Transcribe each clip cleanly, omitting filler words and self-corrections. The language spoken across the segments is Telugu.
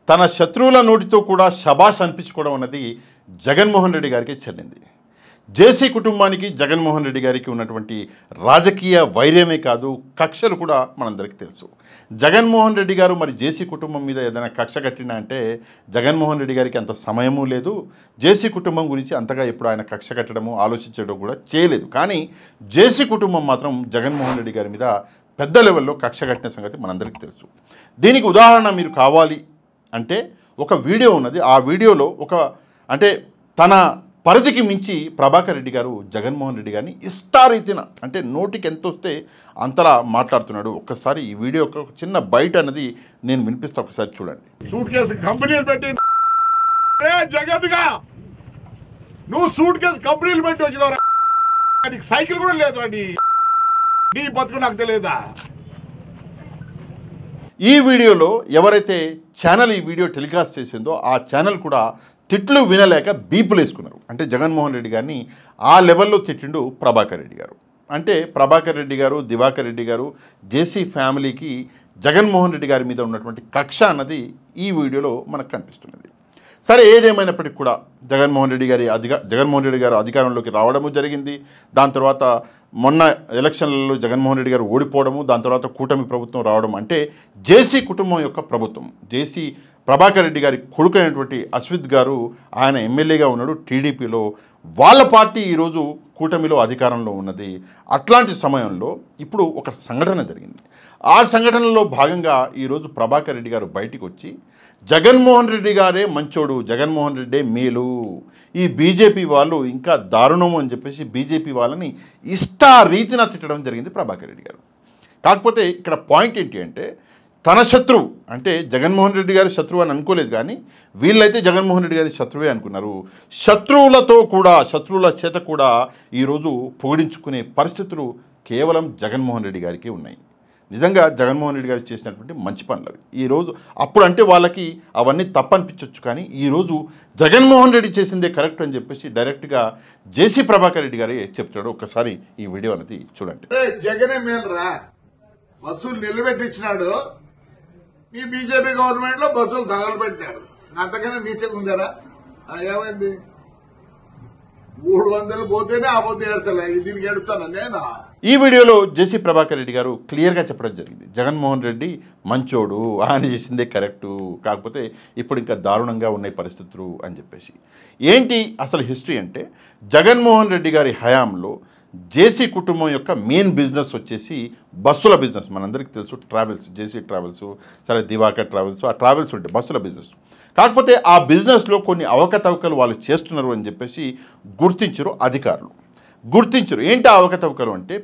తన శత్రువుల నోటితో కూడా శబాష్ అనిపించుకోవడం అన్నది జగన్మోహన్ రెడ్డి గారికి చెల్లింది. జేసీ కుటుంబానికి జగన్మోహన్ రెడ్డి గారికి ఉన్నటువంటి రాజకీయ వైర్యమే కాదు, కక్షలు కూడా మనందరికీ తెలుసు. జగన్మోహన్ రెడ్డి గారు మరి జేసీ కుటుంబం మీద ఏదైనా కక్ష కట్టినా అంటే జగన్మోహన్ రెడ్డి గారికి అంత సమయము లేదు. జేసీ కుటుంబం గురించి అంతగా ఎప్పుడు ఆయన కక్ష కట్టడము ఆలోచించడం కూడా చేయలేదు. కానీ జేసీ కుటుంబం మాత్రం జగన్మోహన్ రెడ్డి గారి మీద పెద్ద లెవెల్లో కక్ష కట్టిన సంగతి మనందరికీ తెలుసు. దీనికి ఉదాహరణ మీరు కావాలి అంటే ఒక వీడియో ఉన్నది. ఆ వీడియోలో అంటే తన పరిధికి మించి ప్రభాకర్ రెడ్డి గారు జగన్మోహన్ రెడ్డి గారిని ఇష్టారీతిన అంటే నోటికి ఎంత వస్తే అంతలా మాట్లాడుతున్నాడు. ఒక్కసారి ఈ వీడియో ఒక చిన్న బయట అనేది నేను వినిపిస్తా, ఒకసారి చూడండి. సూట్ కేసు కంపెనీలు పెట్టి జగన్గా నువ్వు సూట్ కేసు కంపెనీలు పెట్టి వచ్చిన సైకిల్ కూడా లేదురా, నీ బతుకు నాకు తెలియదా? ఈ వీడియోలో ఎవరైతే ఛానల్ ఈ వీడియో టెలికాస్ట్ చేసిందో ఆ ఛానల్ కూడా తిట్లు వినలేక బీపులు వేసుకున్నారు. అంటే జగన్మోహన్ రెడ్డి గారిని ఆ లెవెల్లో తిట్టిండు ప్రభాకర్ రెడ్డి గారు. అంటే ప్రభాకర్ రెడ్డి గారు, దివాకర్ రెడ్డి గారు, జేసీ ఫ్యామిలీకి జగన్మోహన్ రెడ్డి గారి మీద ఉన్నటువంటి కక్ష అన్నది ఈ వీడియోలో మనకు కనిపిస్తున్నది. సరే, ఏదేమైనప్పటికీ కూడా జగన్మోహన్ రెడ్డి గారు అధికారంలోకి రావడము జరిగింది. దాని తర్వాత మొన్న ఎలక్షన్లలో జగన్మోహన్ రెడ్డి గారు ఓడిపోవడము, దాని తర్వాత కూటమి ప్రభుత్వం రావడం, అంటే జేసీ కుటుంబం యొక్క ప్రభుత్వం. జేసీ ప్రభాకర్ రెడ్డి గారి కొడుకు అయినటువంటి అశ్విత్ గారు ఆయన ఎమ్మెల్యేగా ఉన్నాడు టీడీపీలో. వాళ్ళ పార్టీ ఈరోజు కూటమిలో అధికారంలో ఉన్నది. అట్లాంటి సమయంలో ఇప్పుడు ఒక సంఘటన జరిగింది. ఆ సంఘటనలో భాగంగా ఈరోజు ప్రభాకర్ రెడ్డి గారు బయటికి వచ్చి జగన్మోహన్ రెడ్డి గారే మంచోడు, జగన్మోహన్ రెడ్డే మేలు, ఈ బీజేపీ వాళ్ళు ఇంకా దారుణము అని చెప్పేసి బీజేపీ వాళ్ళని ఇష్టారీతిన తిట్టడం జరిగింది ప్రభాకర్ రెడ్డి గారు. కాకపోతే ఇక్కడ పాయింట్ ఏంటి అంటే తన శత్రువు అంటే జగన్మోహన్ రెడ్డి గారి శత్రువు అని అనుకోలేదు, కానీ వీళ్ళైతే జగన్మోహన్ రెడ్డి గారి శత్రువే అనుకున్నారు. శత్రువుల చేత కూడా ఈరోజు పొగిడించుకునే పరిస్థితులు కేవలం జగన్మోహన్ రెడ్డి గారికి ఉన్నాయి. నిజంగా జగన్మోహన్ రెడ్డి గారు చేసినటువంటి మంచి పనులు అవి. ఈరోజు అప్పుడు అంటే వాళ్ళకి అవన్నీ తప్పనిపించవచ్చు, కానీ ఈరోజు జగన్మోహన్ రెడ్డి చేసిందే కరెక్ట్ అని చెప్పేసి డైరెక్ట్గా జేసీ ప్రభాకర్ రెడ్డి గారే చెప్తాడు. ఒక్కసారి ఈ వీడియో అనేది చూడండి. జగనే మేలురా, బస్సులు నిలబెట్టించినాడు. ఈ బీజేపీ గవర్నమెంట్ లో బస్సులు తగలబెట్టారు. అంతకన్నా నీచగా ఉందారా? ఏమైంది? 300 పోతేనే ఆ పొద్దు ఏడ్చలే, దీనికి ఎడుతాను నేను. ఈ వీడియోలో జేసీ ప్రభాకర్ రెడ్డి గారు క్లియర్గా చెప్పడం జరిగింది, జగన్మోహన్ రెడ్డి మంచోడు, ఆయన చేసిందే కరెక్టు, కాకపోతే ఇప్పుడు ఇంకా దారుణంగా ఉన్నాయి పరిస్థితులు అని చెప్పేసి. ఏంటి అసలు హిస్టరీ అంటే జగన్మోహన్ రెడ్డి గారి హయాంలో జేసీ కుటుంబం యొక్క మెయిన్ బిజినెస్ వచ్చేసి బస్సుల బిజినెస్. మనందరికీ తెలుసు ట్రావెల్స్, జేసీ ట్రావెల్స్, సరే దివాకర్ ట్రావెల్స్, ఆ ట్రావెల్స్ ఉంటాయి బస్సుల బిజినెస్. కాకపోతే ఆ బిజినెస్లో కొన్ని అవకతవకలు వాళ్ళు చేస్తున్నారు అని చెప్పేసి గుర్తించరు అధికారులు. ఏంటి ఆ అవకతవకలు అంటే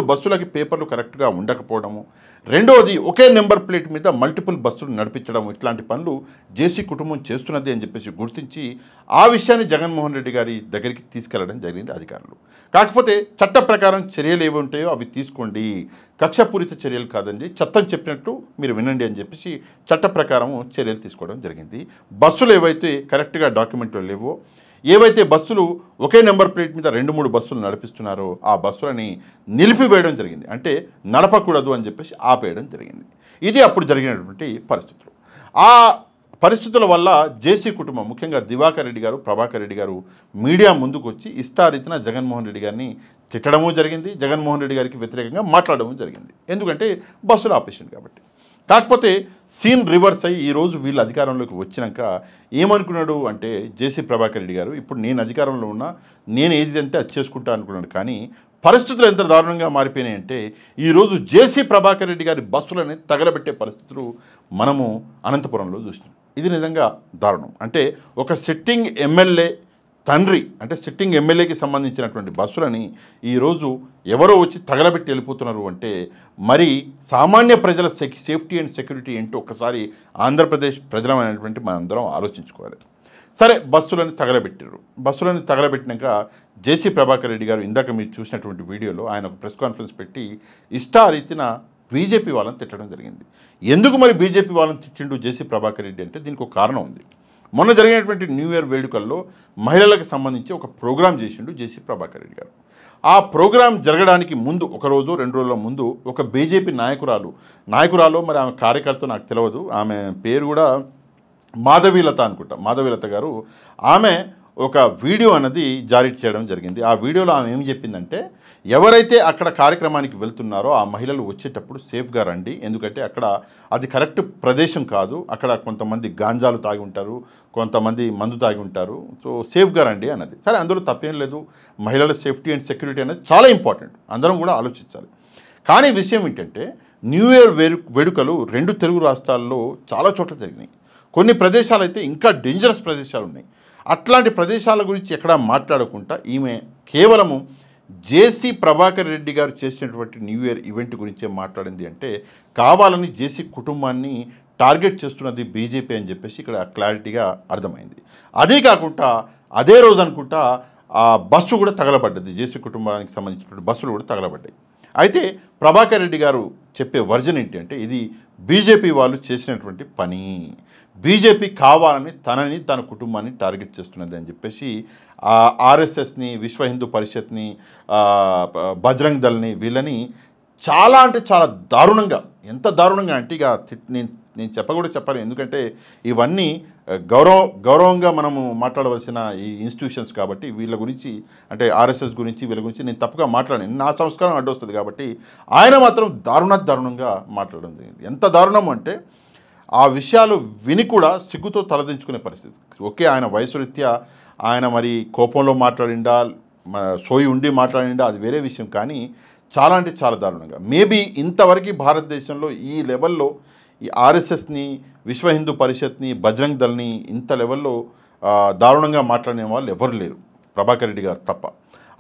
బస్సులకి పేపర్లు కరెక్ట్గా ఉండకపోవడము, రెండోది ఒకే నెంబర్ ప్లేట్ మీద మల్టిపుల్ బస్సులు నడిపించడం, ఇట్లాంటి పనులు జేసీ కుటుంబం చేస్తున్నది అని చెప్పేసి గుర్తించి ఆ విషయాన్ని జగన్మోహన్ రెడ్డి గారి దగ్గరికి తీసుకెళ్లడం జరిగింది అధికారులు. కాకపోతే చట్ట ప్రకారం చర్యలు ఏవి ఉంటాయో అవి తీసుకోండి, కక్షపూరిత చర్యలు కాదండి, చట్టం చెప్పినట్టు మీరు వినండి అని చెప్పేసి చట్ట ప్రకారం చర్యలు తీసుకోవడం జరిగింది. బస్సులు ఏవైతే కరెక్ట్గా డాక్యుమెంట్లు లేవో, ఏవైతే బస్సులు ఒకే నెంబర్ ప్లేట్ మీద 2-3 బస్సులు నడిపిస్తున్నారో ఆ బస్సులని నిలిపివేయడం జరిగింది. అంటే నడపకూడదు అని చెప్పేసి ఆపేయడం జరిగింది. ఇది అప్పుడు జరిగినటువంటి పరిస్థితులు. ఆ పరిస్థితుల వల్ల జేసీ కుటుంబం, ముఖ్యంగా దివాకర్ రెడ్డి గారు, ప్రభాకర్ రెడ్డి గారు మీడియా ముందుకు వచ్చి ఇష్టారీతిన జగన్మోహన్ రెడ్డి గారిని తిట్టడము జరిగింది, జగన్మోహన్ రెడ్డి గారికి వ్యతిరేకంగా మాట్లాడడం జరిగింది. ఎందుకంటే బస్సులు ఆపేసింది కాబట్టి. కాకపోతే సీన్ రివర్స్ అయ్యి ఈరోజు వీళ్ళు అధికారంలోకి వచ్చినాక ఏమనుకున్నాడు అంటే జేసీ ప్రభాకర్ రెడ్డి గారు, ఇప్పుడు నేను అధికారంలో ఉన్నా, నేను ఏది అంటే అది చేసుకుంటా అనుకున్నాడు. కానీ పరిస్థితులు ఎంత దారుణంగా మారిపోయినాయంటే ఈరోజు జేసీ ప్రభాకర్ రెడ్డి గారి బస్సులని తగలబెట్టే పరిస్థితులు మనము అనంతపురంలో చూసినాం. ఇది నిజంగా దారుణం. అంటే ఒక సిట్టింగ్ ఎమ్మెల్యే తండ్రి, అంటే సిట్టింగ్ ఎమ్మెల్యేకి సంబంధించినటువంటి బస్సులని ఈరోజు ఎవరో వచ్చి తగలబెట్టి వెళ్ళిపోతున్నారు అంటే మరి సామాన్య ప్రజల సేఫ్టీ అండ్ సెక్యూరిటీ ఏంటో ఒక్కసారి ఆంధ్రప్రదేశ్ ప్రజలమైనటువంటి మనందరం ఆలోచించుకోవాలి. సరే, బస్సులను తగలబెట్టినాక జేసీ ప్రభాకర్ రెడ్డి గారు ఇందాక మీరు చూసినటువంటి వీడియోలో ఆయన ఒక ప్రెస్ కాన్ఫరెన్స్ పెట్టి ఇష్టారీతిన బీజేపీ వాళ్ళని తిట్టడం జరిగింది. ఎందుకు మరి బీజేపీ వాళ్ళని తిట్టిండు జేసీ ప్రభాకర్ రెడ్డి అంటే దీనికి ఒక కారణం ఉంది. మొన్న జరిగినటువంటి న్యూ ఇయర్ వేడుకల్లో మహిళలకు సంబంధించి ఒక ప్రోగ్రాం చేసిండు జేసీ ప్రభాకర్ రెడ్డి గారు. ఆ ప్రోగ్రాం జరగడానికి ముందు ఒక రోజు 2 రోజుల ముందు ఒక బీజేపీ నాయకురాలు మరి ఆమె కార్యకర్త నాకు తెలియదు, ఆమె పేరు కూడా మాధవీలత అనుకుంటా, మాధవీలత గారు, ఆమె ఒక వీడియో అన్నది జారీ చేయడం జరిగింది. ఆ వీడియోలో ఆమె ఏం చెప్పిందంటే, ఎవరైతే అక్కడ కార్యక్రమానికి వెళ్తున్నారో ఆ మహిళలు వచ్చేటప్పుడు సేఫ్గా రండి, ఎందుకంటే అక్కడ అది కరెక్ట్ ప్రదేశం కాదు, అక్కడ కొంతమంది గాంజాలు తాగి ఉంటారు, కొంతమంది మందు తాగి ఉంటారు, సో సేఫ్గా రండి అన్నది. సరే, అందులో తప్పేం లేదు, మహిళల సేఫ్టీ అండ్ సెక్యూరిటీ అనేది చాలా ఇంపార్టెంట్, అందరం కూడా ఆలోచించాలి. కానీ విషయం ఏంటంటే, న్యూ ఇయర్ వేడుకలు 2 తెలుగు రాష్ట్రాల్లో చాలా చోట్ల జరిగినాయి. కొన్ని ప్రదేశాలు అయితే ఇంకా డేంజరస్ ప్రదేశాలు ఉన్నాయి. అట్లాంటి ప్రదేశాల గురించి ఎక్కడా మాట్లాడకుండా ఈమె కేవలము జేసీ ప్రభాకర్ రెడ్డి గారు చేసినటువంటి న్యూ ఇయర్ ఈవెంట్ గురించే మాట్లాడింది అంటే, కావాలని జేసీ కుటుంబాన్ని టార్గెట్ చేస్తున్నది బీజేపీ అని చెప్పేసి ఇక్కడ క్లారిటీగా అర్థమైంది. అదే కాకుండా అదే రోజు అనుకుంటా ఆ బస్సు కూడా తగలబడ్డది, జేసీ కుటుంబానికి సంబంధించినటువంటి బస్సులు కూడా తగలబడ్డాయి. అయితే ప్రభాకర్ రెడ్డి గారు చెప్పే వర్జన్ ఏంటి అంటే, ఇది బీజేపీ వాళ్ళు చేసినటువంటి పని, బీజేపీ కావాలని తనని తన కుటుంబాన్ని టార్గెట్ చేస్తున్నది అని చెప్పేసి ఆర్ఎస్ఎస్ని, విశ్వ హిందూ పరిషత్ని, బజరంగ్ దళ్ని, వీళ్ళని చాలా అంటే చాలా దారుణంగా, ఎంత దారుణంగా అంటే ఇక నేను చెప్పాలి, ఎందుకంటే ఇవన్నీ గౌరవంగా మనము మాట్లాడవలసిన ఈ ఇన్స్టిట్యూషన్స్ కాబట్టి వీళ్ళ గురించి, అంటే ఆర్ఎస్ఎస్ గురించి, వీళ్ళ గురించి నేను తప్పుగా మాట్లాడాను, నా సంస్కారం అడ్డొస్తుంది కాబట్టి ఆయన మాత్రం దారుణంగా మాట్లాడడం జరిగింది. ఎంత దారుణం అంటే, ఆ విషయాలు విని కూడా సిగ్గుతో తలదించుకునే పరిస్థితి. ఓకే, ఆయన వయసు రీత్యా ఆయన మరి కోపంలో మాట్లాడిండా, సోయి ఉండి మాట్లాడిండా, అది వేరే విషయం. కానీ చాలా అంటే చాలా దారుణంగా, మేబీ ఇంతవరకు భారతదేశంలో ఈ లెవెల్లో ఈ ఆర్ఎస్ఎస్ని, విశ్వ హిందూ పరిషత్ని, బజరంగ్ దళ్ని ఇంత లెవెల్లో దారుణంగా మాట్లాడిన వాళ్ళు ఎవరు లేరు, ప్రభాకర్ రెడ్డి గారు తప్ప.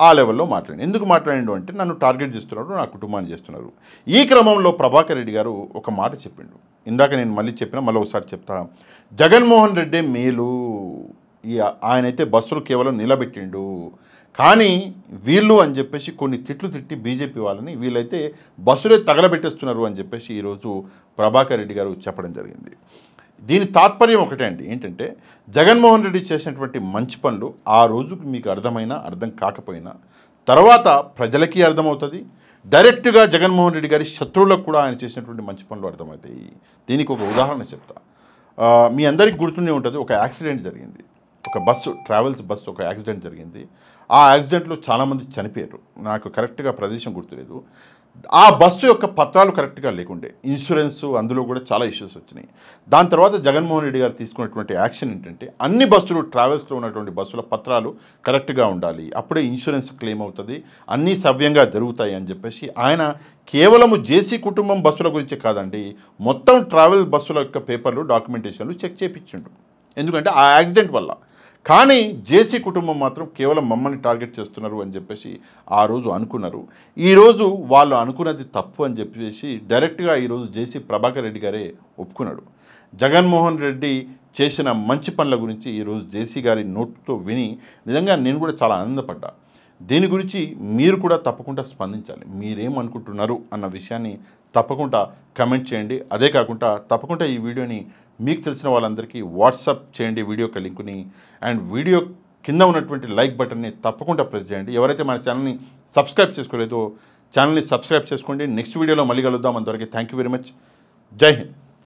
ఆ లెవెల్లో మాట్లాడి, ఎందుకు మాట్లాడిండు అంటే, నన్ను టార్గెట్ చేస్తున్నారు, నా కుటుంబాన్ని చేస్తున్నారు. ఈ క్రమంలో ప్రభాకర్ రెడ్డి గారు ఒక మాట చెప్పిండు, ఇందాక నేను మళ్ళీ చెప్పినా, మళ్ళీ ఒకసారి చెప్తా. జగన్మోహన్ రెడ్డి మేలు, ఆయనైతే బస్సులు కేవలం నిలబెట్టిండు, కానీ వీళ్ళు అని చెప్పేసి కొన్ని తిట్లు తిట్టి బీజేపీ వాళ్ళని, వీళ్ళైతే బస్సులే తగలబెట్టేస్తున్నారు అని చెప్పేసి ఈరోజు ప్రభాకర్ రెడ్డి గారు చెప్పడం జరిగింది. దీని తాత్పర్యం ఒకటే అండి, ఏంటంటే జగన్మోహన్ రెడ్డి చేసినటువంటి మంచి పనులు ఆ రోజుకి మీకు అర్థమైనా అర్థం కాకపోయినా తర్వాత ప్రజలకి అర్థమవుతుంది, డైరెక్ట్గా జగన్మోహన్ రెడ్డి గారి శత్రువులకు కూడా ఆయన చేసినటువంటి మంచి పనులు అర్థమవుతాయి. దీనికి ఒక ఉదాహరణ చెప్తా. మీ అందరికీ గుర్తుండే ఉంటుంది, ఒక యాక్సిడెంట్ జరిగింది, ఒక బస్సు, ట్రావెల్స్ బస్సు ఒక యాక్సిడెంట్ జరిగింది. ఆ యాక్సిడెంట్లో చాలామంది చనిపోయారు, నాకు కరెక్ట్గా ప్రదేశం గుర్తులేదు. ఆ బస్సు యొక్క పత్రాలు కరెక్ట్గా లేకుండే, ఇన్సూరెన్స్ అందులో కూడా చాలా ఇష్యూస్ వచ్చినాయి. దాని తర్వాత జగన్మోహన్ రెడ్డి గారు తీసుకున్నటువంటి యాక్షన్ ఏంటంటే, అన్ని బస్సులు, ట్రావెల్స్లో ఉన్నటువంటి బస్సుల పత్రాలు కరెక్ట్గా ఉండాలి, అప్పుడే ఇన్సూరెన్స్ క్లెయిమ్ అవుతుంది, అన్నీ సవ్యంగా జరుగుతాయి అని చెప్పేసి ఆయన కేవలము జేసీ కుటుంబం బస్సుల గురించి కాదండి, మొత్తం ట్రావెల్ బస్సుల యొక్క పేపర్లు, డాక్యుమెంటేషన్లు చెక్ చేయించిండు, ఎందుకంటే ఆ యాక్సిడెంట్ వల్ల. కానీ జేసీ కుటుంబం మాత్రం కేవలం మమ్మల్ని టార్గెట్ చేస్తున్నారు అని చెప్పేసి ఆ రోజు అనుకున్నారు. ఈరోజు వాళ్ళు అనుకున్నది తప్పు అని చెప్పేసి డైరెక్ట్గా ఈరోజు జేసీ ప్రభాకర్ రెడ్డి గారే ఒప్పుకున్నాడు. జగన్మోహన్ రెడ్డి చేసిన మంచి పనుల గురించి ఈరోజు జేసీ గారి నోట్తో విని నిజంగా నేను కూడా చాలా ఆనందపడ్డా. దీని గురించి మీరు కూడా తప్పకుండా స్పందించాలి, మీరేమనుకుంటున్నారు అన్న విషయాన్ని తప్పకుండా కమెంట్ చేయండి. అదే కాకుండా తప్పకుండా ఈ వీడియోని మీకు తెలిసిన వాళ్ళందరికీ వాట్సాప్ చేయండి, వీడియో లింకుని, అండ్ వీడియో కింద ఉన్నటువంటి లైక్ బటన్ని తప్పకుండా ప్రెస్ చేయండి. ఎవరైతే మన ఛానల్ని సబ్స్క్రైబ్ చేసుకోలేదో ఛానల్ని సబ్స్క్రైబ్ చేసుకోండి. నెక్స్ట్ వీడియోలో మళ్ళీ కలుద్దాం. అంతవరకు థ్యాంక్ యూ వెరీ మచ్. జై హింద్.